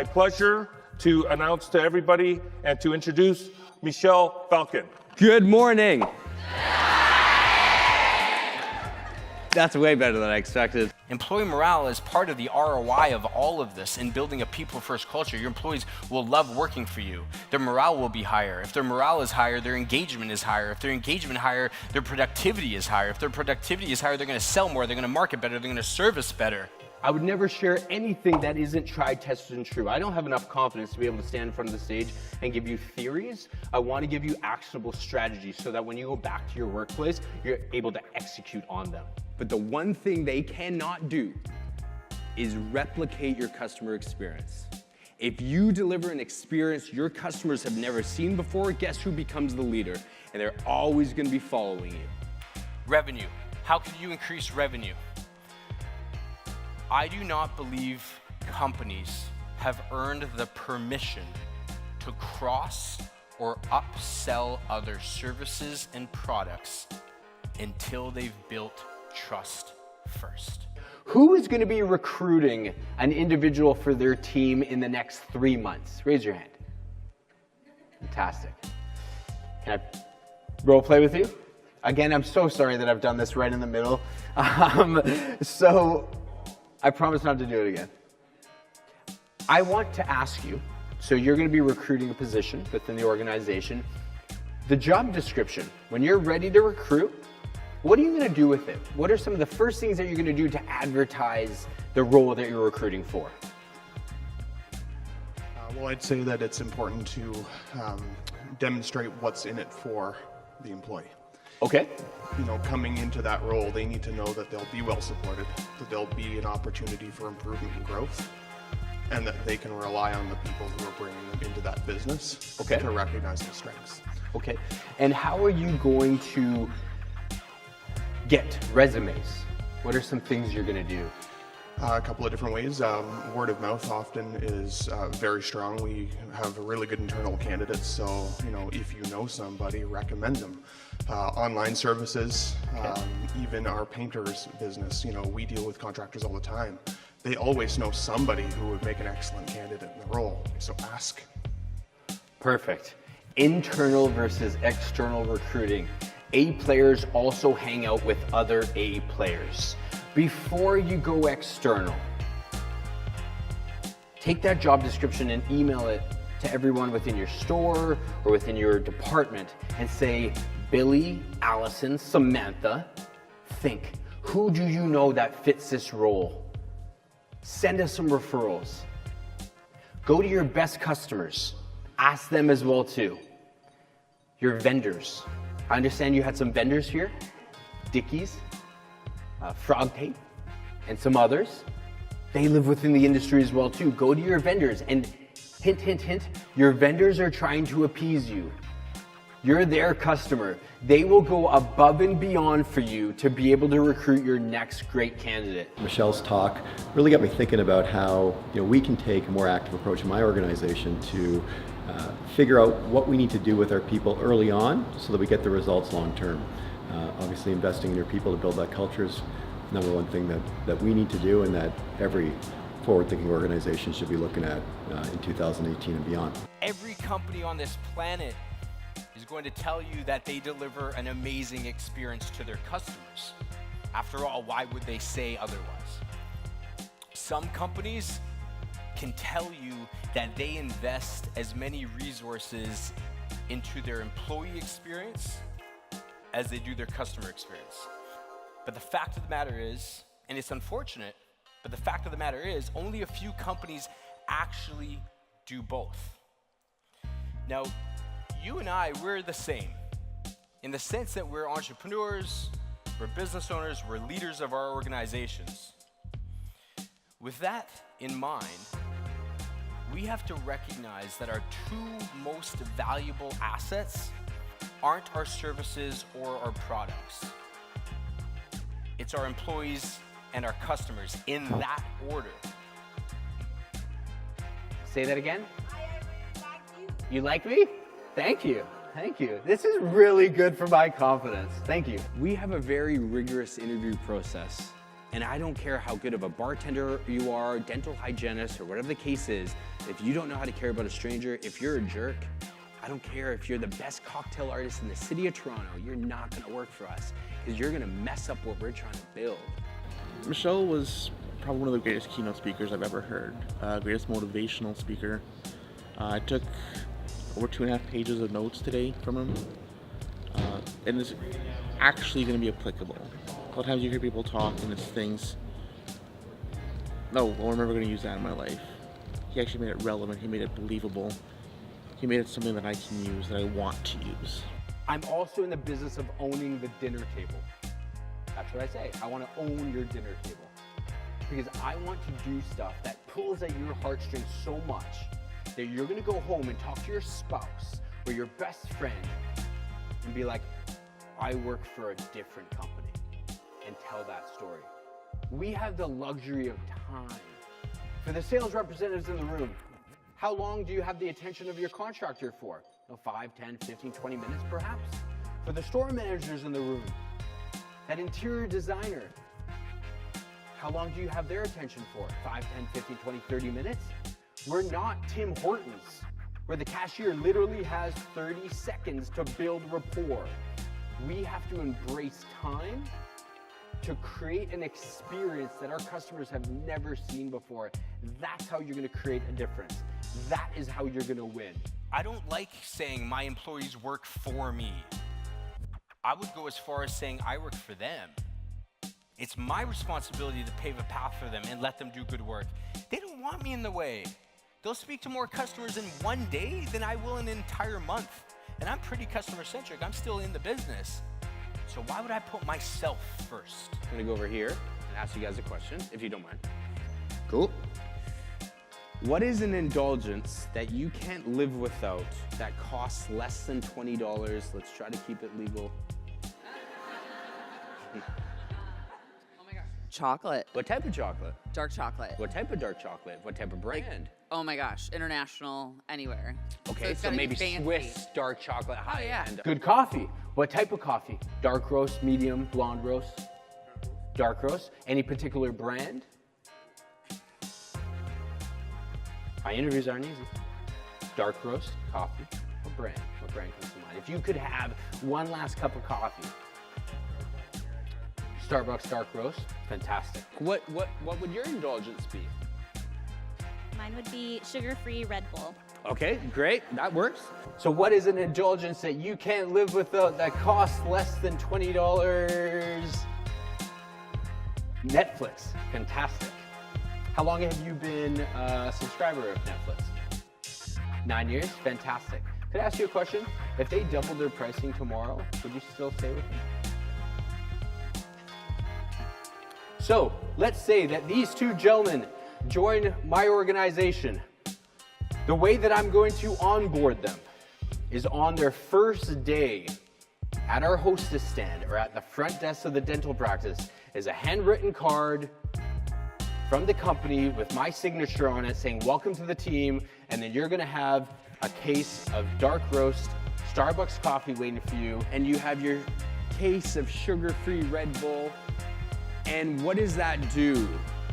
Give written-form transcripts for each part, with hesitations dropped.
my pleasure to announce to everybody and to introduce Michel Falcon. Good morning. That's way better than I expected. Employee morale is part of the ROI of all of this in building a people-first culture. Your employees will love working for you. Their morale will be higher. If their morale is higher, their engagement is higher. If their engagement is higher, their productivity is higher. If their productivity is higher, they're going to sell more, they're going to market better, they're going to service better. I would never share anything that isn't tried, tested, and true. I don't have enough confidence to be able to stand in front of the stage and give you theories. I want to give you actionable strategies so that when you go back to your workplace, you're able to execute on them. But the one thing they cannot do is replicate your customer experience. If you deliver an experience your customers have never seen before, guess who becomes the leader? And they're always going to be following you. Revenue. How can you increase revenue? I do not believe companies have earned the permission to cross or upsell other services and products until they've built trust first. Who is going to be recruiting an individual for their team in the next 3 months? Raise your hand. Fantastic. Can I role play with you? Again, I'm so sorry that I've done this right in the middle. So I promise not to do it again. I want to ask you, so you're going to be recruiting a position within the organization. The job description, when you're ready to recruit, what are you going to do with it? What are some of the first things that you're going to do to advertise the role that you're recruiting for? Well, I'd say that it's important to demonstrate what's in it for the employee. Okay. You know, coming into that role, they need to know that they'll be well supported, that there'll be an opportunity for improvement and growth, and that they can rely on the people who are bringing them into that business to recognize their strengths. Okay. And how are you going to get resumes? What are some things you're going to do? A couple of different ways. Word of mouth often is very strong. We have really good internal candidates, so you know, if you know somebody, recommend them. Online services, even our painters business, you know, we deal with contractors all the time. They always know somebody who would make an excellent candidate in the role, so ask. Perfect. Internal versus external recruiting. A players also hang out with other A players. Before you go external, take that job description and email it to everyone within your store or within your department and say, Billy, Allison, Samantha, think, who do you know that fits this role? Send us some referrals. Go to your best customers. Ask them as well too. Your vendors. I understand you had some vendors here, Dickies, Frog Tape, and some others. They live within the industry as well too. Go to your vendors and hint, hint, hint, your vendors are trying to appease you. You're their customer. They will go above and beyond for you to be able to recruit your next great candidate. Michel's talk really got me thinking about how we can take a more active approach in my organization to figure out what we need to do with our people early on so that we get the results long term. Obviously investing in your people to build that culture is number one thing that we need to do and that every forward-thinking organization should be looking at in 2018 and beyond. Every company on this planet is going to tell you that they deliver an amazing experience to their customers. After all, why would they say otherwise? Some companies can tell you that they invest as many resources into their employee experience as they do their customer experience. But the fact of the matter is, and it's unfortunate, but the fact of the matter is only a few companies actually do both. Now, you and I, we're the same in the sense that we're entrepreneurs, we're business owners, we're leaders of our organizations. With that in mind, we have to recognize that our two most valuable assets aren't our services or our products. It's our employees and our customers in that order. Say that again. You like me? Thank you. Thank you. This is really good for my confidence. Thank you. We have a very rigorous interview process. And I don't care how good of a bartender you are, dental hygienist, or whatever the case is, if you don't know how to care about a stranger, if you're a jerk, I don't care if you're the best cocktail artist in the city of Toronto, you're not gonna work for us because you're gonna mess up what we're trying to build. Michel was probably one of the greatest keynote speakers I've ever heard, greatest motivational speaker. I took over 2.5 pages of notes today from him, and it's actually going to be applicable. A lot of times you hear people talk and it's things, no, well, I'm never going to use that in my life. He actually made it relevant, he made it believable, he made it something that I can use, that I want to use. I'm also in the business of owning the dinner table. That's what I say. I want to own your dinner table. Because I want to do stuff that pulls at your heartstrings so much that you're going to go home and talk to your spouse or your best friend and be like, I work for a different company, and tell that story. We have the luxury of time. For the sales representatives in the room, how long do you have the attention of your contractor for? 5, 10, 15, 20 minutes perhaps? For the store managers in the room, that interior designer, how long do you have their attention for? 5, 10, 15, 20, 30 minutes? We're not Tim Hortons, where the cashier literally has 30 seconds to build rapport. We have to embrace time to create an experience that our customers have never seen before. That's how you're gonna create a difference. That is how you're gonna win. I don't like saying my employees work for me. I would go as far as saying I work for them. It's my responsibility to pave a path for them and let them do good work. They don't want me in the way. They'll speak to more customers in one day than I will in an entire month. And I'm pretty customer centric. I'm still in the business. So why would I put myself first? I'm gonna go over here and ask you guys a question, if you don't mind. Cool. What is an indulgence that you can't live without that costs less than $20? Let's try to keep it legal. Chocolate. What type of chocolate? Dark chocolate. What type of dark chocolate? What type of brand? Oh my gosh, international, anywhere. Okay, it's so gotta be maybe fancy. Swiss dark chocolate, high yeah. end. Good coffee. What type of coffee? Dark roast, medium, blonde roast? Dark roast. Any particular brand? My interviews aren't easy. Dark roast, coffee, what brand? What brand comes to mind? If you could have one last cup of coffee, Starbucks dark roast, fantastic. What would your indulgence be? Mine would be sugar-free Red Bull. Okay, great, that works. So what is an indulgence that you can't live without that costs less than $20? Netflix, fantastic. How long have you been a subscriber of Netflix? 9 years, fantastic. Could I ask you a question? If they doubled their pricing tomorrow, would you still stay with them? So let's say that these two gentlemen join my organization. The way that I'm going to onboard them is on their first day at our hostess stand or at the front desk of the dental practice is a handwritten card from the company with my signature on it saying, welcome to the team, and then you're gonna have a case of dark roast Starbucks coffee waiting for you. And you have your case of sugar-free Red Bull. And what does that do?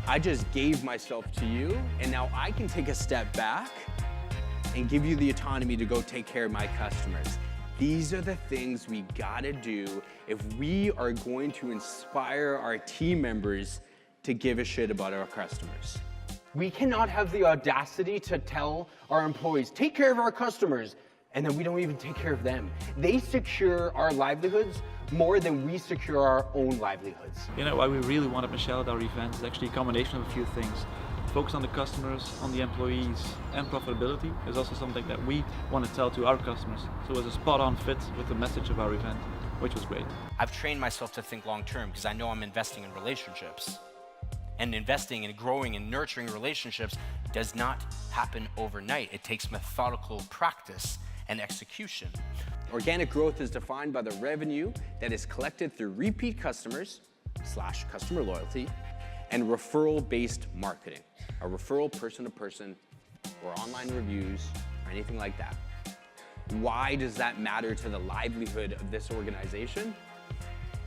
I just gave myself to you, and now I can take a step back and give you the autonomy to go take care of my customers. These are the things we gotta do if we are going to inspire our team members to give a shit about our customers. We cannot have the audacity to tell our employees, take care of our customers, and then we don't even take care of them. They secure our livelihoods more than we secure our own livelihoods. You know, why we really wanted Michel at our event is actually a combination of a few things. Focus on the customers, on the employees, and profitability is also something that we want to tell to our customers. So it was a spot-on fit with the message of our event, which was great. I've trained myself to think long-term because I know I'm investing in relationships. And investing and growing and nurturing relationships does not happen overnight. It takes methodical practice and execution. Organic growth is defined by the revenue that is collected through repeat customers / customer loyalty and referral-based marketing, a referral person-to-person or online reviews or anything like that. Why does that matter to the livelihood of this organization?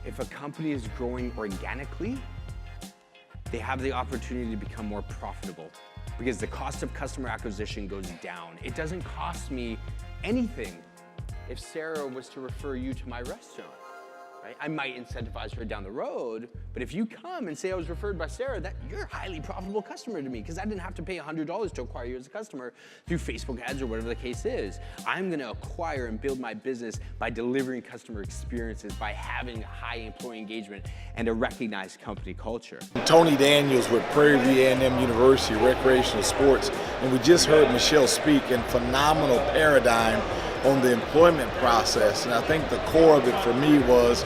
If a company is growing organically, they have the opportunity to become more profitable because the cost of customer acquisition goes down. It doesn't cost me anything if Sarah was to refer you to my restaurant. Right? I might incentivize her down the road, but if you come and say I was referred by Sarah, that you're a highly profitable customer to me because I didn't have to pay $100 to acquire you as a customer through Facebook ads or whatever the case is. I'm gonna acquire and build my business by delivering customer experiences, by having high employee engagement and a recognized company culture. Tony Daniels with Prairie View A&M University Recreational Sports, and we just heard Michelle speak in phenomenal paradigm on the employment process, and I think the core of it for me was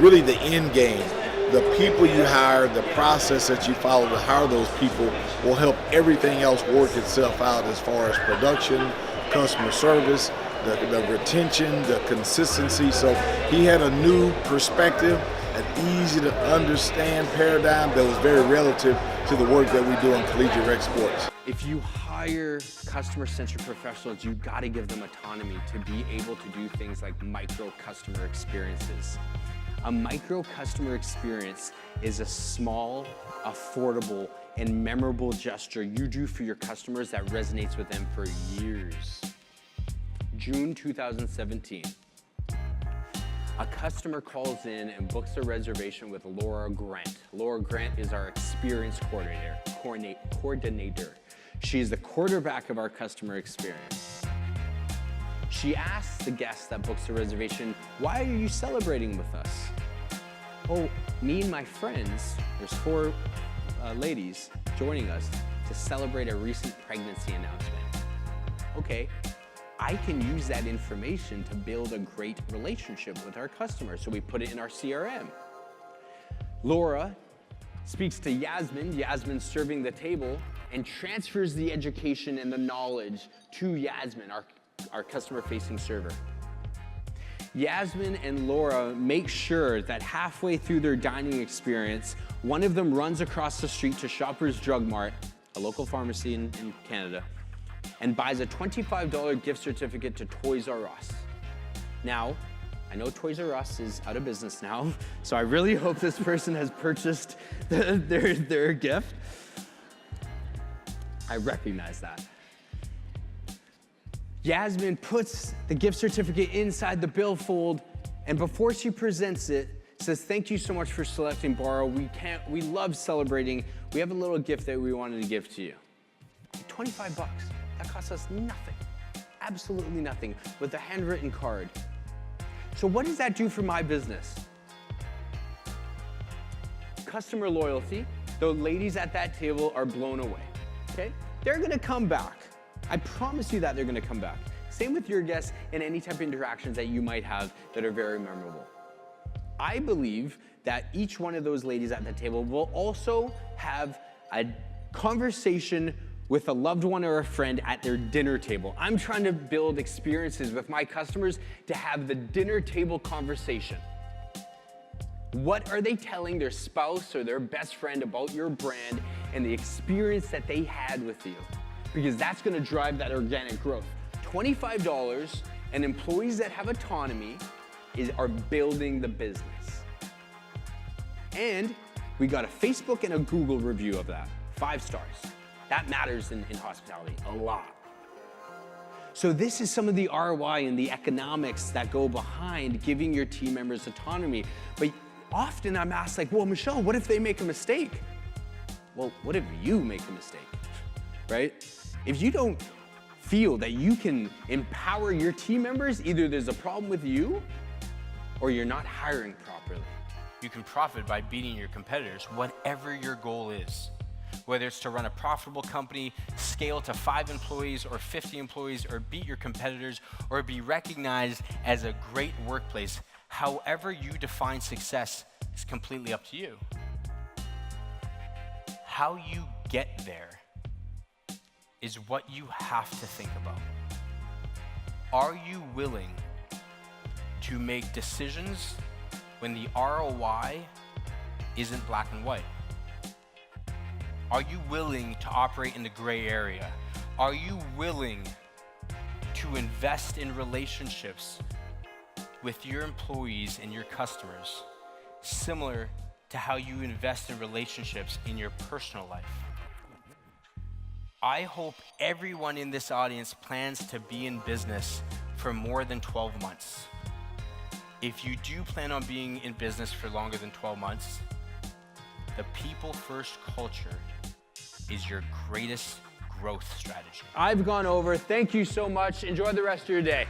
really the end game. The people you hire, the process that you follow to hire those people will help everything else work itself out as far as production, customer service, the retention, the consistency. So he had a new perspective, an easy to understand paradigm that was very relative to the work that we do in collegiate rec sports. If you hire customer-centric professionals, you've got to give them autonomy to be able to do things like micro customer experiences. A micro customer experience is a small, affordable, and memorable gesture you do for your customers that resonates with them for years. June 2017. A customer calls in and books a reservation with Laura Grant. Laura Grant is our experience coordinator. She's the quarterback of our customer experience. She asks the guest that books the reservation, "Why are you celebrating with us?" "Oh, me and my friends," there's 4 ladies joining us to celebrate a recent pregnancy announcement. Okay, I can use that information to build a great relationship with our customers, so we put it in our CRM. Laura speaks to Yasmin serving the table, and transfers the education and the knowledge to Yasmin, our customer-facing server. Yasmin and Laura make sure that halfway through their dining experience, one of them runs across the street to Shoppers Drug Mart, a local pharmacy in Canada, and buys a $25 gift certificate to Toys R Us. Now, I know Toys R Us is out of business now, so I really hope this person has purchased their gift. I recognize that. Yasmin puts the gift certificate inside the billfold, and before she presents it, says, "Thank you so much for selecting Borrow. We love celebrating. We have a little gift that we wanted to give to you." $25. That costs us nothing. Absolutely nothing, with a handwritten card. So what does that do for my business? Customer loyalty. The ladies at that table are blown away. Okay? They're gonna come back. I promise you that they're gonna come back. Same with your guests and any type of interactions that you might have that are very memorable. I believe that each one of those ladies at the table will also have a conversation with a loved one or a friend at their dinner table. I'm trying to build experiences with my customers to have the dinner table conversation. What are they telling their spouse or their best friend about your brand and the experience that they had with you? Because that's gonna drive that organic growth. $25 and employees that have autonomy are building the business. And we got a Facebook and a Google review of that, 5 stars. That matters in hospitality a lot. So this is some of the ROI and the economics that go behind giving your team members autonomy. But often I'm asked like, well, Michel, what if they make a mistake? Well, what if you make a mistake, right? If you don't feel that you can empower your team members, either there's a problem with you or you're not hiring properly. You can profit by beating your competitors, whatever your goal is. Whether it's to run a profitable company, scale to 5 employees or 50 employees, or beat your competitors, or be recognized as a great workplace, however you define success is completely up to you. How you get there is what you have to think about. Are you willing to make decisions when the ROI isn't black and white? Are you willing to operate in the gray area? Are you willing to invest in relationships with your employees and your customers, similar to how you invest in relationships in your personal life. I hope everyone in this audience plans to be in business for more than 12 months. If you do plan on being in business for longer than 12 months, the people first culture is your greatest growth strategy. I've gone over. Thank you so much. Enjoy the rest of your day.